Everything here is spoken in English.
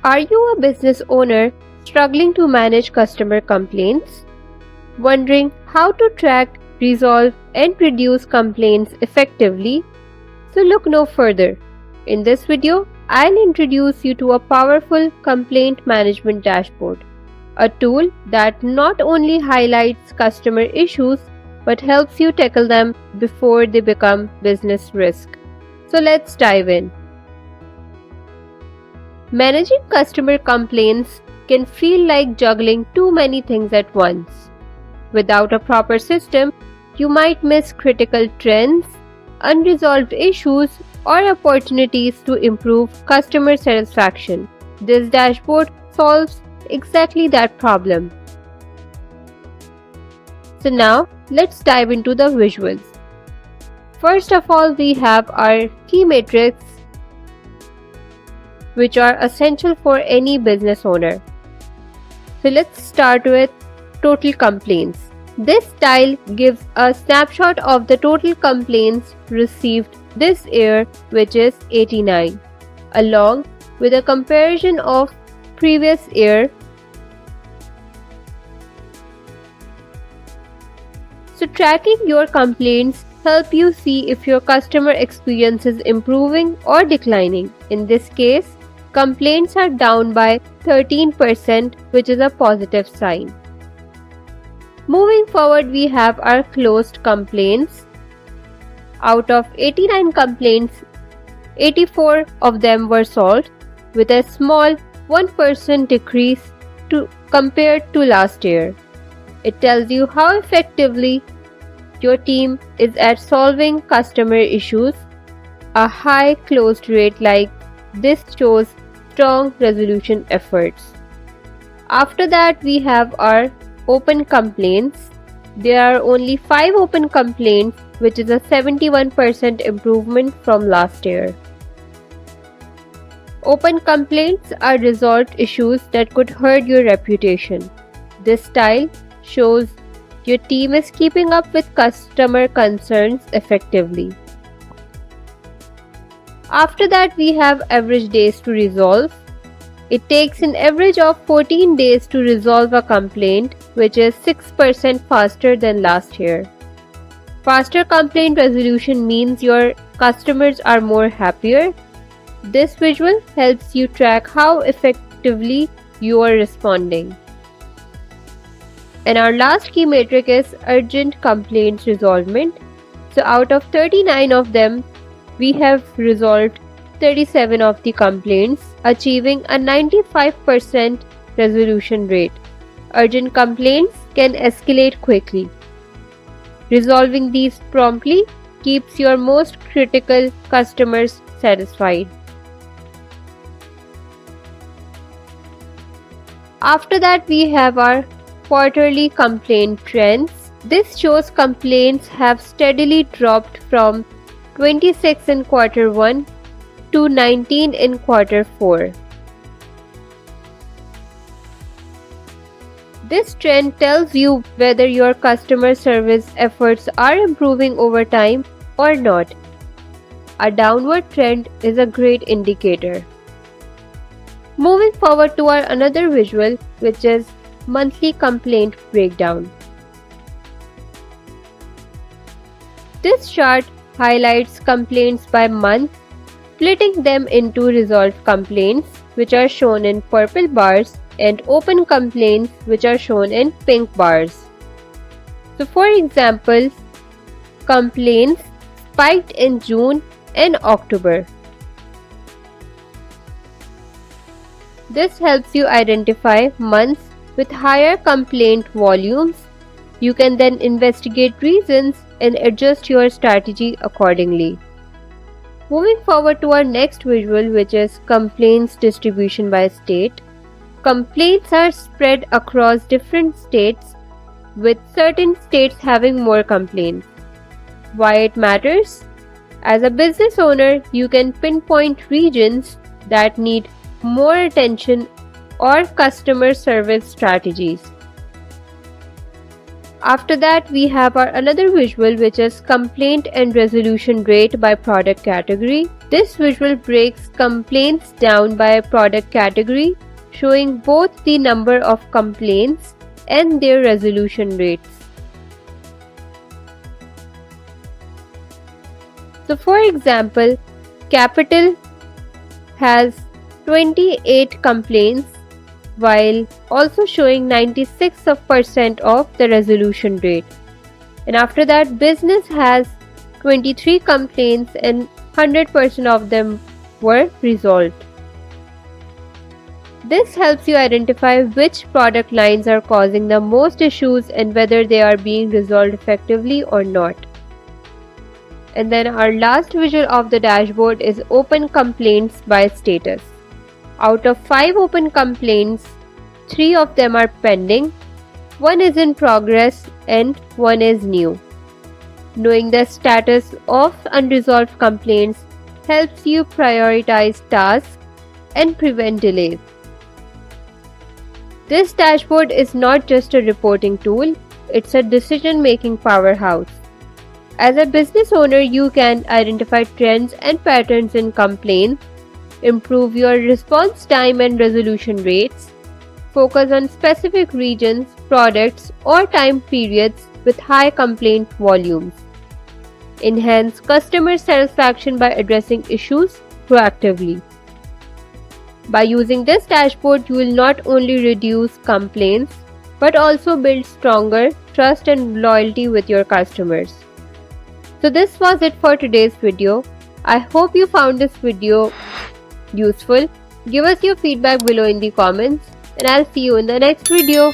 Are you a business owner struggling to manage customer complaints? Wondering how to track, resolve, and reduce complaints effectively? So look no further. In this video, I'll introduce you to a powerful complaint management dashboard, a tool that not only highlights customer issues but helps you tackle them before they become business risk. So let's dive in. Managing customer complaints can feel like juggling too many things at once. Without a proper system, you might miss critical trends, unresolved issues, or opportunities to improve customer satisfaction. This dashboard solves exactly that problem. So now, let's dive into the visuals. First of all, we have our key metrics, which are essential for any business owner. So let's start with total complaints. This tile gives a snapshot of the total complaints received this year, which is 89, along with a comparison of previous year. So tracking your complaints help you see if your customer experience is improving or declining. In this case, complaints are down by 13%, which is a positive sign. Moving forward, we have our closed complaints. Out of 89 complaints, 84 of them were solved, with a small 1% decrease compared to last year. It tells you how effectively your team is at solving customer issues. A high closed rate like this shows strong resolution efforts. After that, we have our open complaints. There are only 5 open complaints, which is a 71% improvement from last year. Open complaints are resolved issues that could hurt your reputation. This style shows your team is keeping up with customer concerns effectively. After that, we have average days to resolve. It takes an average of 14 days to resolve a complaint, which is 6% faster than last year. Faster complaint resolution means your customers are more happier. This visual helps you track how effectively you are responding. And our last key metric is urgent complaints resolvement. So out of 39 of them, we have resolved 37 of the complaints, achieving a 95% resolution rate. Urgent complaints can escalate quickly. Resolving these promptly keeps your most critical customers satisfied. After that, we have our quarterly complaint trends. This shows complaints have steadily dropped from 26 in quarter 1 to 19 in quarter 4. This trend tells you whether your customer service efforts are improving over time or not. A downward trend is a great indicator. Moving forward to our another visual, which is monthly complaint breakdown. This chart highlights complaints by month, splitting them into resolved complaints, which are shown in purple bars, and open complaints, which are shown in pink bars. So for example, complaints spiked in June and October. This helps you identify months with higher complaint volumes. You can then investigate reasons and adjust your strategy accordingly. Moving forward to our next visual, which is complaints distribution by state. Complaints are spread across different states, with certain states having more complaints. Why it matters? As a business owner, you can pinpoint regions that need more attention or customer service strategies. After that, we have our another visual, which is complaint and resolution rate by product category. This visual breaks complaints down by product category, showing both the number of complaints and their resolution rates. So for example, Capital has 28 complaints while also showing 96% of the resolution rate. And after that, Business has 23 complaints and 100% of them were resolved. This helps you identify which product lines are causing the most issues and whether they are being resolved effectively or not. And then our last visual of the dashboard is open complaints by status. Out of 5 open complaints, 3 of them are pending, 1 is in progress, and 1 is new. Knowing the status of unresolved complaints helps you prioritize tasks and prevent delays. This dashboard is not just a reporting tool, it's a decision-making powerhouse. As a business owner, you can identify trends and patterns in complaints, improve your response time and resolution rates, focus on specific regions, products, or time periods with high complaint volumes, enhance customer satisfaction by addressing issues proactively. By using this dashboard, you will not only reduce complaints but also build stronger trust and loyalty with your customers. So this was it for today's video. I hope you found this video useful. Give us your feedback below in the comments, and I'll see you in the next video.